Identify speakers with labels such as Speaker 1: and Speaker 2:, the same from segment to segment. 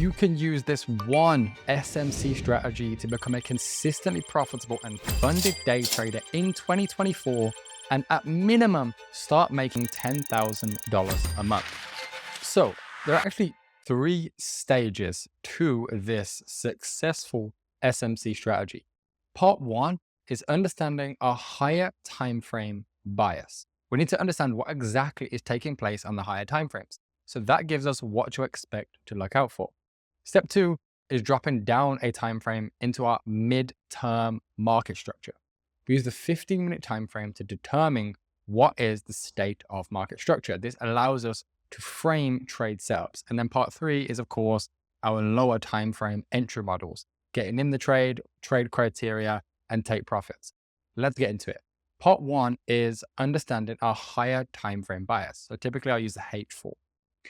Speaker 1: you can use this one SMC strategy to become a consistently profitable and funded day trader in 2024, and at minimum, start making $10,000 a month. So there are actually 3 stages to this successful SMC strategy. Part 1 is understanding our higher time frame bias. We need to understand what exactly is taking place on the higher timeframes. So that gives us what to expect to look out for. Step 2 is dropping down a time frame into our midterm market structure. We use the 15-minute time frame to determine what is the state of market structure. This allows us to frame trade setups. And then part 3 is, of course, our lower time frame entry models, getting in the trade criteria, and take profits. Let's get into it. Part 1 is understanding our higher time frame bias. So typically I'll use the H4.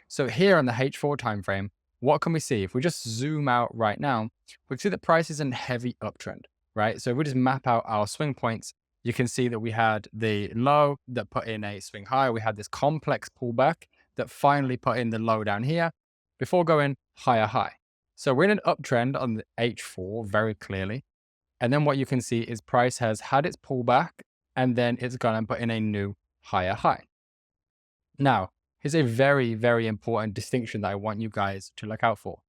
Speaker 1: So here on the H4 time frame, what can we see? If we just zoom out right now, we see that price is in heavy uptrend, right? So if we just map out our swing points, you can see that we had the low that put in a swing high. We had this complex pullback that finally put in the low down here before going higher high. So we're in an uptrend on the H4 very clearly. And then what you can see is price has had its pullback and then it's gone and put in a new higher high. Now, here's a very, very important distinction that I want you guys to look out for.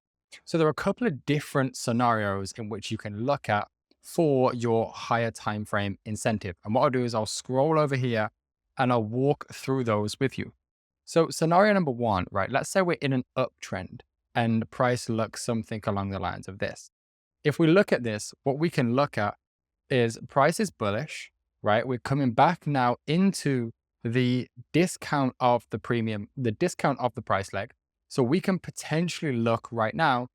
Speaker 1: So there are a couple of different scenarios in which you can look at for your higher time frame incentive. And what I'll do is I'll scroll over here and I'll walk through those with you. So scenario number 1, right? Let's say we're in an uptrend and price looks something along the lines of this. If we look at this, what we can look at is price is bullish, right? We're coming back now into the discount of the premium, the discount of the price leg. So we can potentially look right now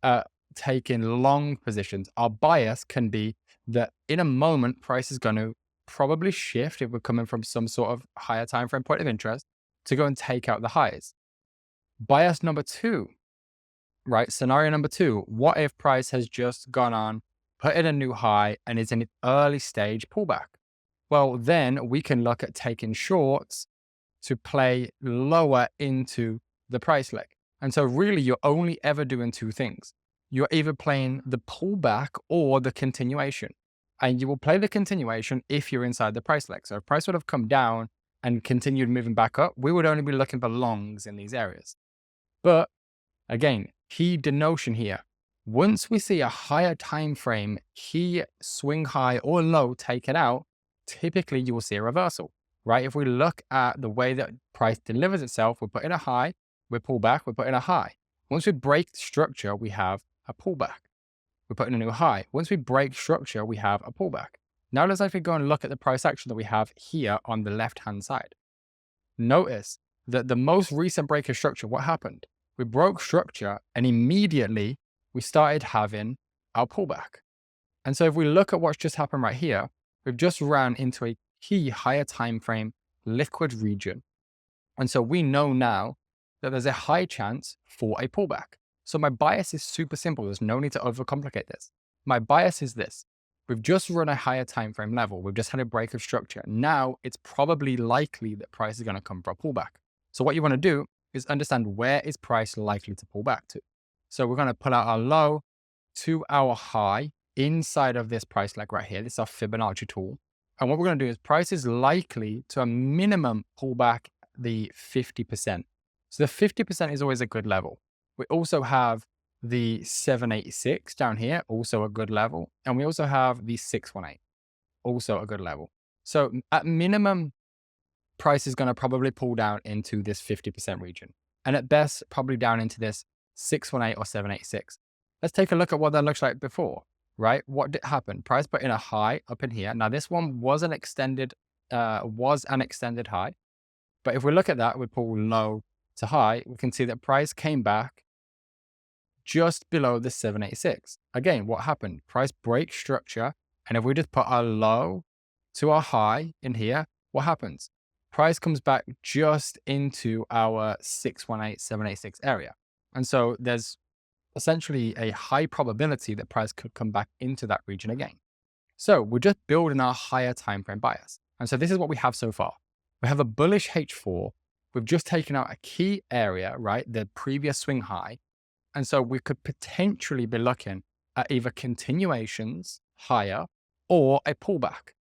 Speaker 1: at taking long positions. Our bias can be that in a moment, price is going to probably shift if we're coming from some sort of higher time frame point of interest to go and take out the highs. Bias number 2, right? Scenario number 2, what if price has just gone on, put in a new high and is in an early stage pullback? Well, then we can look at taking shorts to play lower into the price leg. And so really you're only ever doing 2 things. You're either playing the pullback or the continuation. And you will play the continuation if you're inside the price leg. So if price would have come down and continued moving back up, we would only be looking for longs in these areas. But again, key denotion here. Once we see a higher time frame, key swing high or low taken out, typically you will see a reversal, right? If we look at the way that price delivers itself, we put in a high, we pull back, we put in a high. Once we break structure, we have a pullback. We put in a new high. Once we break structure, we have a pullback. Now let's actually go and look at the price action that we have here on the left-hand side. Notice that the most recent break of structure, what happened? We broke structure and immediately we started having our pullback. And so if we look at what's just happened right here, we've just ran into a key higher time frame liquid region. And so we know now that there's a high chance for a pullback. So my bias is super simple. There's no need to overcomplicate this. My bias is this. We've just run a higher time frame level. We've just had a break of structure. Now it's probably likely that price is going to come for a pullback. So what you want to do is understand where is price likely to pull back to. So we're going to pull out our low to our high inside of this price leg right here. This is our Fibonacci tool. And what we're going to do is price is likely to a minimum pull back the 50%. So the 50% is always a good level. We also have the 786 down here, also a good level. And we also have the 618, also a good level. So at minimum, price is going to probably pull down into this 50% region. And at best, probably down into this 618 or 786. Let's take a look at what that looks like before, right? What did happen? Price put in a high up in here. Now this one was an extended high. But if we look at that, we pull low to high, we can see that price came back just below the 786. Again, what happened? Price breaks structure. And if we just put our low to our high in here, what happens? Price comes back just into our 618, 786 area. And so there's essentially a high probability that price could come back into that region again. So we're just building our higher time frame bias. And so this is what we have so far. We have a bullish H4. We've just taken out a key area, right? The previous swing high. And so we could potentially be looking at either continuations higher or a pullback.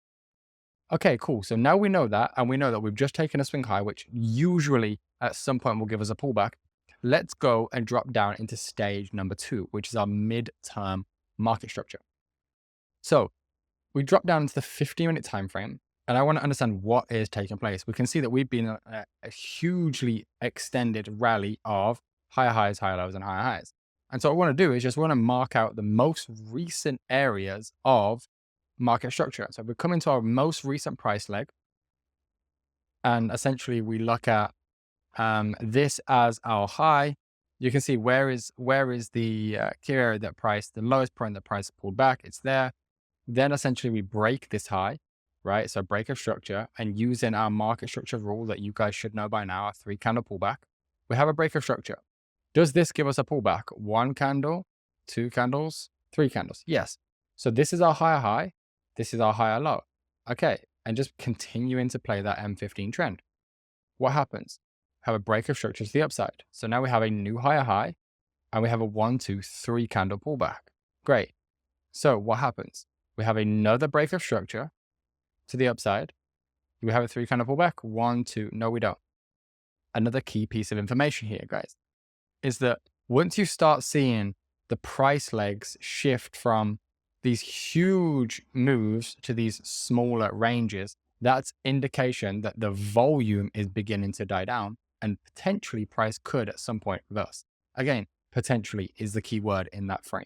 Speaker 1: Okay, cool. So now we know that, and we know that we've just taken a swing high, which usually at some point will give us a pullback. Let's go and drop down into stage number 2, which is our midterm market structure. So we drop down into the 50-minute time frame, and I want to understand what is taking place. We can see that we've been in a hugely extended rally of higher highs, higher lows, and higher highs. And so what I want to do is just want to mark out the most recent areas of market structure. So we come into our most recent price leg, and essentially we look at this as our high. You can see where is the key area that price, the lowest point that price pulled back. It's there. Then essentially we break this high, right? So break of structure, and using our market structure rule that you guys should know by now, a 3-candle pullback, we have a break of structure. Does this give us a pullback? 1 candle, 2 candles, 3 candles? Yes. So this is our higher high. This is our higher low. Okay. And just continuing to play that M15 trend. What happens? Have a break of structure to the upside. So now we have a new higher high, and we have a 1, 2, 3 candle pullback. Great. So what happens? We have another break of structure to the upside. Do we have a 3 candle pullback? 1, 2. No, we don't. Another key piece of information here, guys, is that once you start seeing the price legs shift from these huge moves to these smaller ranges, that's indication that the volume is beginning to die down, and potentially price could at some point reverse. Again, potentially is the key word in that frame.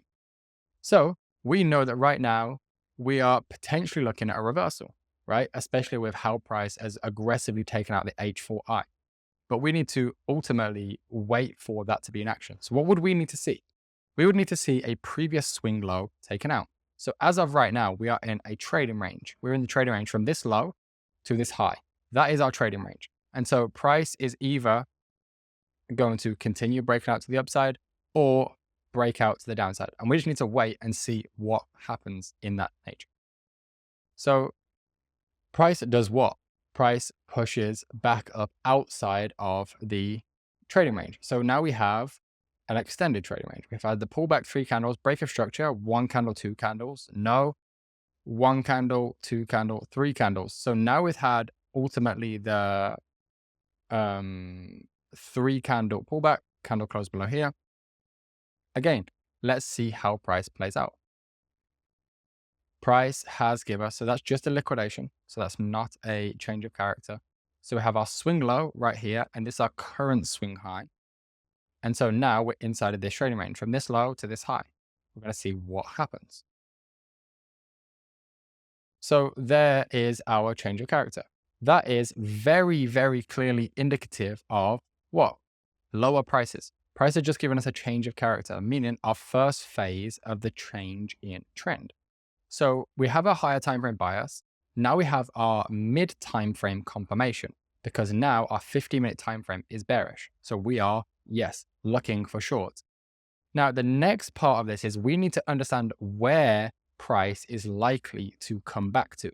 Speaker 1: So we know that right now we are potentially looking at a reversal, right? Especially with how price has aggressively taken out the H4i. But we need to ultimately wait for that to be in action. So what would we need to see? We would need to see a previous swing low taken out. So as of right now, we are in a trading range. We're in the trading range from this low to this high. That is our trading range. And so price is either going to continue breaking out to the upside or break out to the downside. And we just need to wait and see what happens in that nature. So price does what? Price pushes back up outside of the trading range. So now we have an extended trading range. We've had the pullback 3 candles, break of structure, 1 candle, 2 candles, no, 1 candle, 2 candle, 3 candles. So now we've had ultimately the 3 candle pullback, candle close below here. Again, let's see how price plays out. Price has given us, so that's just a liquidation. So that's not a change of character. So we have our swing low right here, and this is our current swing high. And so now we're inside of this trading range from this low to this high. We're going to see what happens. So there is our change of character. That is very, very clearly indicative of what? Lower prices. Price has just given us a change of character, meaning our first phase of the change in trend. So we have a higher time frame bias. Now we have our mid time frame confirmation, because now our 50-minute time frame is bearish. So we are, yes, looking for short. Now the next part of this is we need to understand where price is likely to come back to.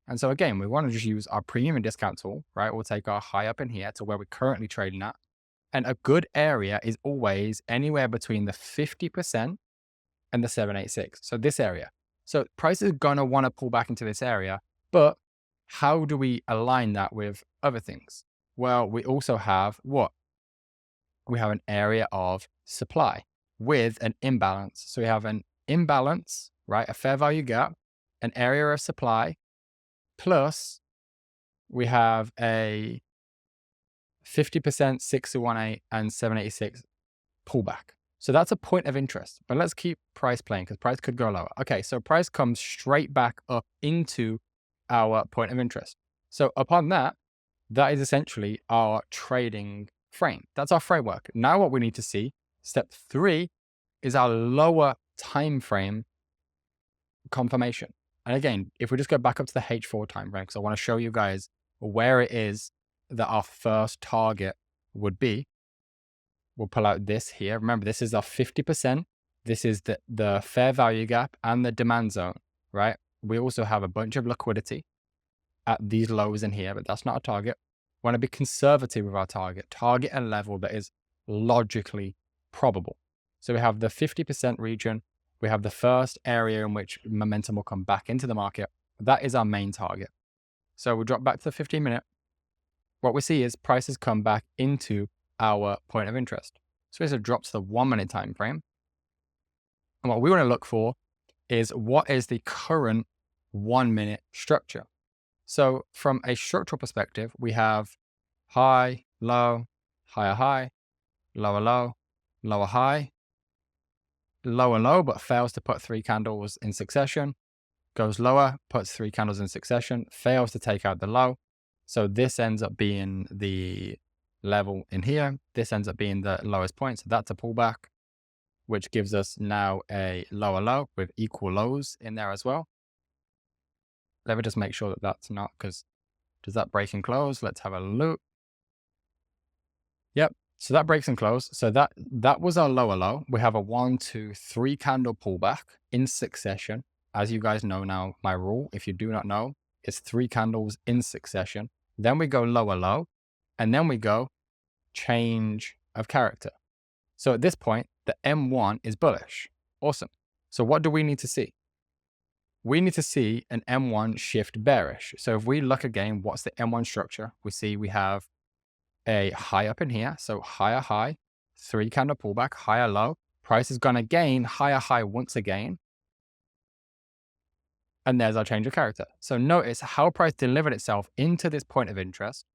Speaker 1: And so again, we want to just use our premium and discount tool, right? We'll take our high up in here to where we're currently trading at. And a good area is always anywhere between the 50% and the 786. So this area. So price is going to want to pull back into this area, but how do we align that with other things? Well, we also have what? We have an area of supply with an imbalance. So we have an imbalance, right? A fair value gap, an area of supply, plus we have a 50%, 618 and 786 pullback. So that's a point of interest, but let's keep price playing because price could go lower. Okay, so price comes straight back up into our point of interest. So upon that, that is essentially our trading frame. That's our framework. Now what we need to see, step 3, is our lower time frame confirmation. And again, if we just go back up to the H4 time frame, because I want to show you guys where it is that our first target would be. We'll pull out this here. Remember, this is our 50%. This is the fair value gap and the demand zone, right? We also have a bunch of liquidity at these lows in here, but that's not a target. We want to be conservative with our target. Target a level that is logically probable. So we have the 50% region. We have the first area in which momentum will come back into the market. That is our main target. So we drop back to the 15-minute. What we see is prices come back into our point of interest. So it's a drop to the 1-minute time frame. And what we want to look for is what is the current 1-minute structure. So from a structural perspective, we have high, low, higher high, lower low, lower high, lower low, but fails to put 3 candles in succession, goes lower, puts 3 candles in succession, fails to take out the low. So this ends up being the level in here. This ends up being the lowest point. So that's a pullback, which gives us now a lower low with equal lows in there as well. Let me just make sure that that's not, because does that break and close? Let's have a look. Yep. So that breaks and close. So that was our lower low. We have a 1, 2, 3 candle pullback in succession. As you guys know now, my rule, if you do not know, is 3 candles in succession. Then we go lower low, and then we go change of character. So at this point, the M1 is bullish. Awesome. So what do we need to see? We need to see an M1 shift bearish. So if we look again, what's the M1 structure? We see we have a high up in here. So higher high, 3 candle pullback, higher low. Price is going to gain higher high once again. And there's our change of character. So notice how price delivered itself into this point of interest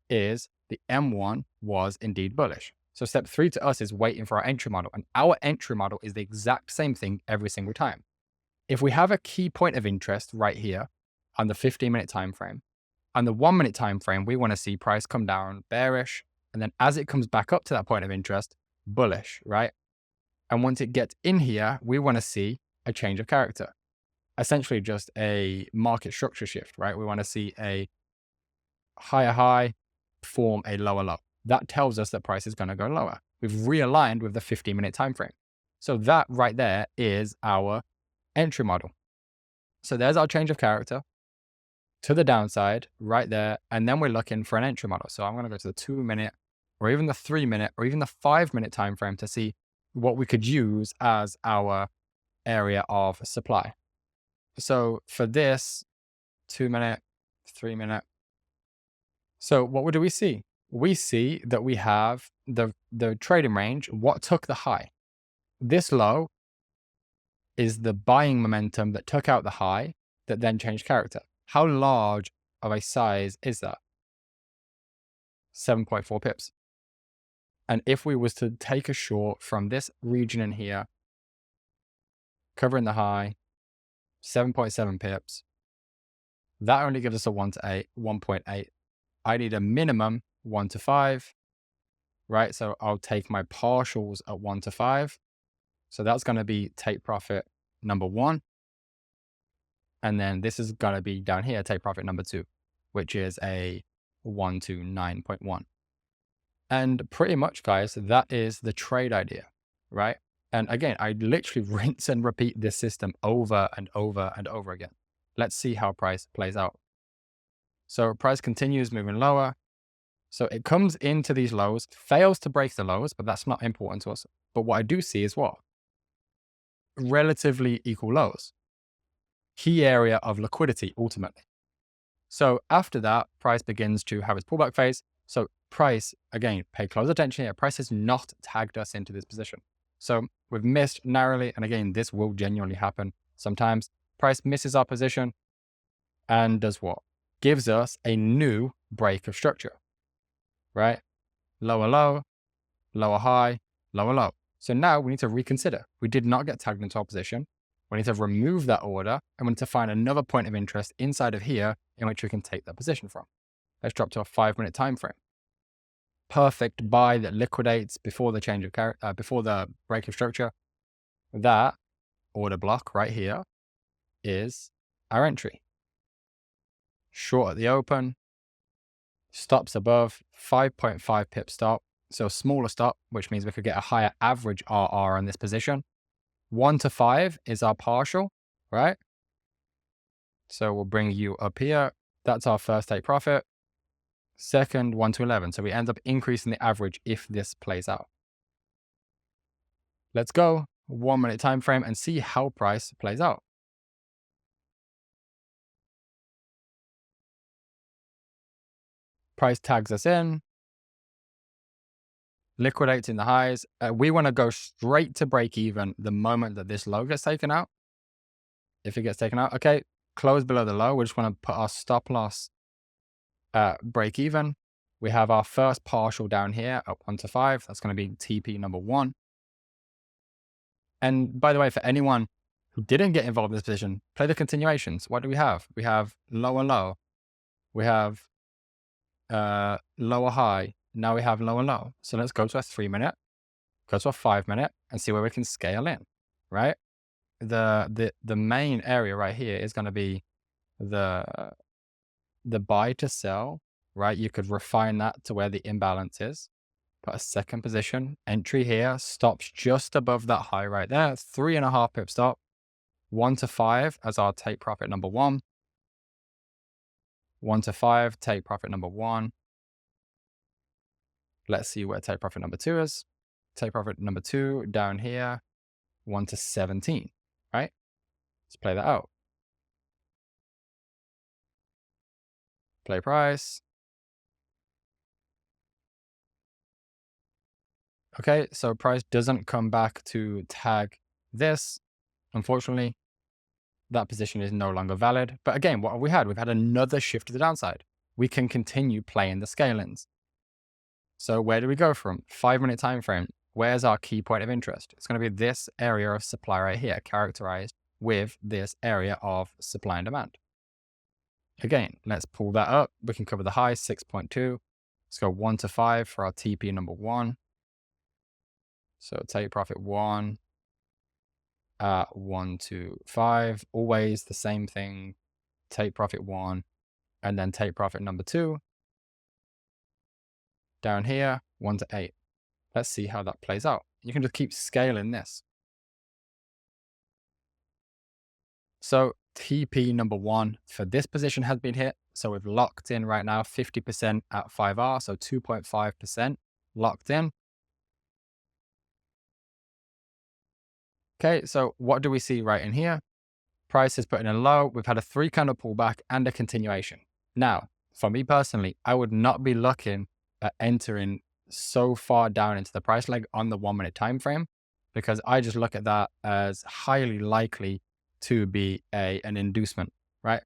Speaker 1: is the M1 was indeed bullish. So step 3 to us is waiting for our entry model. And our entry model is the exact same thing every single time. If we have a key point of interest right here on the 15-minute time frame, on the 1-minute time frame, we want to see price come down bearish. And then as it comes back up to that point of interest, bullish, right? And once it gets in here, we want to see a change of character. Essentially just a market structure shift, right? We want to see a higher high form a lower low. That tells us that price is going to go lower. We've realigned with the 15-minute time frame. So that right there is our entry model. So there's our change of character to the downside right there. And then we're looking for an entry model. So I'm going to go to the 2-minute or even the 3-minute or even the 5-minute time frame to see what we could use as our area of supply. So for this 2-minute, 3-minute, so what do we see? We see that we have the trading range, what took the high. This low is the buying momentum that took out the high that then changed character. How large of a size is that? 7.4 pips. And if we was to take a short from this region in here, covering the high, 7.7 pips, that only gives us a 1 to 8, 1.8. I need a minimum 1 to 5, right? So I'll take my partials at 1 to 5. So that's going to be take profit number 1. And then this is going to be down here, take profit number 2, which is a 1 to 9.1. And pretty much, guys, that is the trade idea, right? And again, I literally rinse and repeat this system over and over and over again. Let's see how price plays out. So price continues moving lower. So it comes into these lows, fails to break the lows, but that's not important to us. But what I do see is what? Relatively equal lows. Key area of liquidity, ultimately. So after that, price begins to have its pullback phase. So price, again, pay close attention here. Price has not tagged us into this position. So we've missed narrowly. And again, this will genuinely happen sometimes. Price misses our position and does what? Gives us a new break of structure, right? Lower low, lower high, lower low. So now we need to reconsider. We did not get tagged into our position. We need to remove that order and we need to find another point of interest inside of here in which we can take that position from. Let's drop to a 5-minute time frame. Perfect buy that liquidates before the change of character, before the break of structure. That order block right here is our entry. Short at the open, stops above, 5.5 pip stop. So smaller stop, which means we could get a higher average RR on this position. 1 to 5 is our partial, right? So we'll bring you up here. That's our first take profit. Second, 1 to 11. So we end up increasing the average if this plays out. Let's go 1 minute time frame and see how price plays out. Price tags us in, liquidates in the highs. We want to go straight to break even the moment that this low gets taken out. If it gets taken out, okay, close below the low. We just want to put our stop loss at break even. We have our first partial down here at 1 to 5. That's going to be TP number 1. And by the way, for anyone who didn't get involved in this position, play the continuations. What do we have? We have lower low. We have lower high. Now we have lower low. So let's go to a 3 minute, go to a 5 minute and see where we can scale in, right? The main area right here is going to be the buy to sell, right? You could refine that to where the imbalance is. Put a second position, entry here, stops just above that high right there. 3.5 pip stop, 1 to 5 as our take profit number 1. 1 to 5, take profit number 1. Let's see where take profit number 2 is. Take profit number 2 down here, 1 to 17, right? Let's play that out. Play price. Okay, so price doesn't come back to tag this. Unfortunately, that position is no longer valid. But again, what have we had? We've had another shift to the downside. We can continue playing the scale-ins. So where do we go from? 5 minute time frame. Where's our key point of interest? It's going to be this area of supply right here, characterized with this area of supply and demand. Again, let's pull that up. We can cover the high, 6.2. Let's go 1 to 5 for our TP number 1. So take profit 1 at 1 to 5. Always the same thing. Take profit 1 and then take profit number 2. Down here, 1 to 8. Let's see how that plays out. You can just keep scaling this. So TP number 1 for this position has been hit. So we've locked in right now 50% at 5R, so 2.5% locked in. Okay, so what do we see right in here? Price is putting in low. We've had a 3 candle pullback and a continuation. Now, for me personally, I would not be looking at entering so far down into the price leg on the 1 minute time frame, because I just look at that as highly likely to be an inducement, right?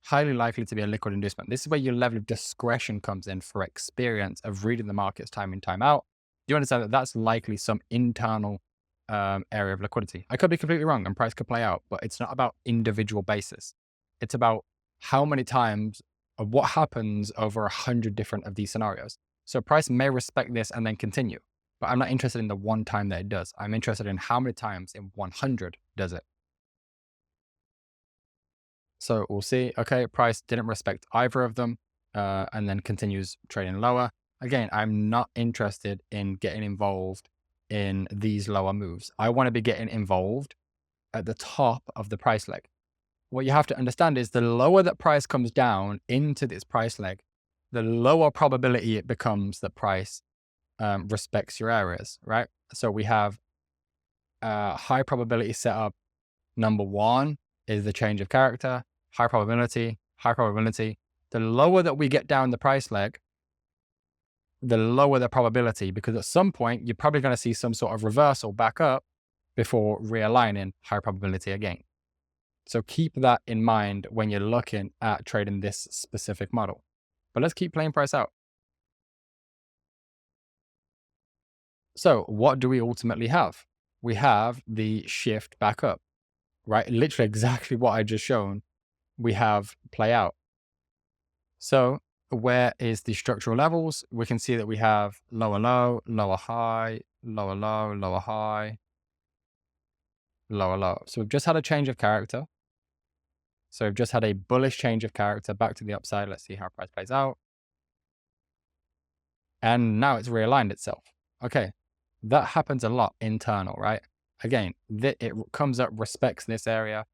Speaker 1: Highly likely to be a liquid inducement. This is where your level of discretion comes in for experience of reading the markets time in, time out. You understand that that's likely some internal area of liquidity. I could be completely wrong and price could play out, but it's not about individual basis. It's about how many times of what happens over 100 different of these scenarios. So price may respect this and then continue, but I'm not interested in the one time that it does. I'm interested in how many times in 100 does it. So we'll see, okay, price didn't respect either of them and then continues trading lower. Again, I'm not interested in getting involved in these lower moves. I want to be getting involved at the top of the price leg. What you have to understand is the lower that price comes down into this price leg, the lower probability it becomes that price respects your areas, right? So we have high probability setup. Number 1 is the change of character, high probability, high probability. The lower that we get down the price leg, the lower the probability, because at some point you're probably going to see some sort of reversal back up before realigning high probability again. So keep that in mind when you're looking at trading this specific model. But let's keep playing price out. So what do we ultimately have? We have the shift back up, right? Literally exactly what I just shown, we have play out. So where is the structural levels? We can see that we have lower low, lower high, lower low, lower high, lower low. So we've just had a change of character. So we've just had a bullish change of character back to the upside. Let's see how price plays out. And now it's realigned itself. Okay, that happens a lot internal, right? Again, it comes up, respects this area.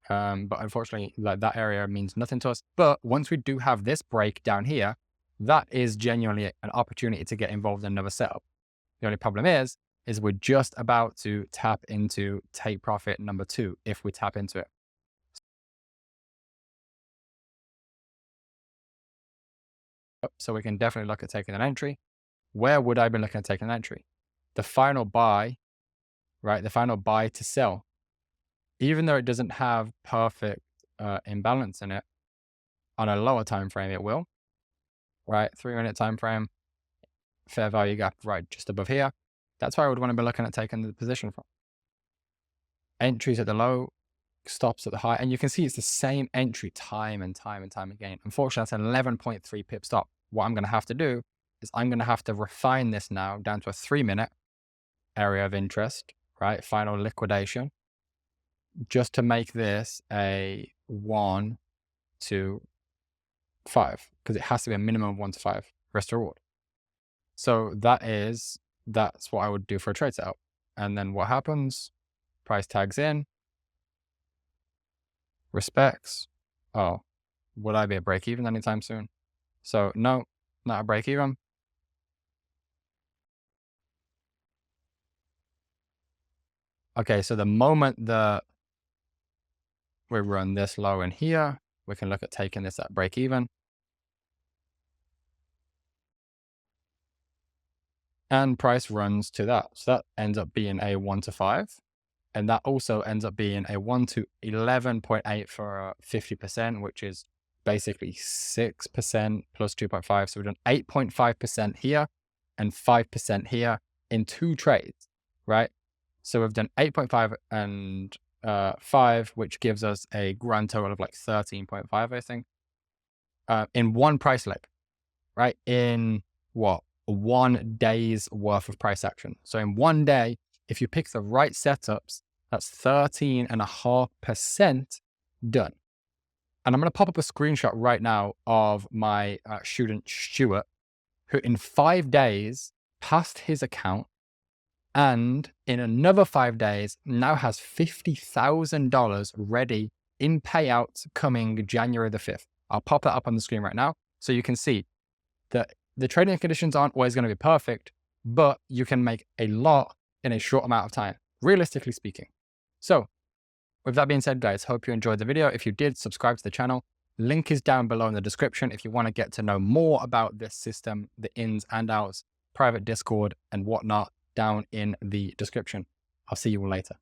Speaker 1: But unfortunately, like that area means nothing to us. But once we do have this break down here, that is genuinely an opportunity to get involved in another setup. The only problem is is we're just about to tap into take profit number 2 if we tap into it. So we can definitely look at taking an entry. Where would I be looking at taking an entry? The final buy, right? The final buy to sell. Even though it doesn't have perfect imbalance in it, on a lower time frame, it will, right? 3-minute time frame, fair value gap right just above here. That's where I would want to be looking at taking the position from. Entries at the low, stops at the high, and you can see it's the same entry time and time again. Unfortunately, that's an 11.3 pip stop. What I'm going to have to do is I'm going to have to refine this now down to a 3-minute area of interest, right? Final liquidation, just to make this a 1 to 5, because it has to be a minimum of 1 to 5 risk to reward. So that's what I would do for a trade setup. And then what happens? Price tags in, respects. Oh, would I be a break even anytime soon? So no, not a break even. Okay, so the moment that we run this low in here, we can look at taking this at break even. And price runs to that. So that ends up being a 1 to 5. And that also ends up being a 1 to 11.8 for 50%, which is basically 6% plus 2.5. So we've done 8.5% here and 5% here in 2 trades, right? So we've done 8.5 and 5, which gives us a grand total of like 13.5, I think, in one price leg, right? In what? 1 day's worth of price action. So in 1 day, if you pick the right setups, that's 13.5% done. And I'm going to pop up a screenshot right now of my student Stuart, who in 5 days passed his account, and in another 5 days now has $50,000 ready in payouts coming January the 5th. I'll pop that up on the screen right now so you can see that the trading conditions aren't always going to be perfect, but you can make a lot in a short amount of time, realistically speaking. So with that being said, guys, hope you enjoyed the video. If you did, subscribe to the channel. Link is down below in the description if you want to get to know more about this system, the ins and outs, private Discord and whatnot, down in the description. I'll see you all later.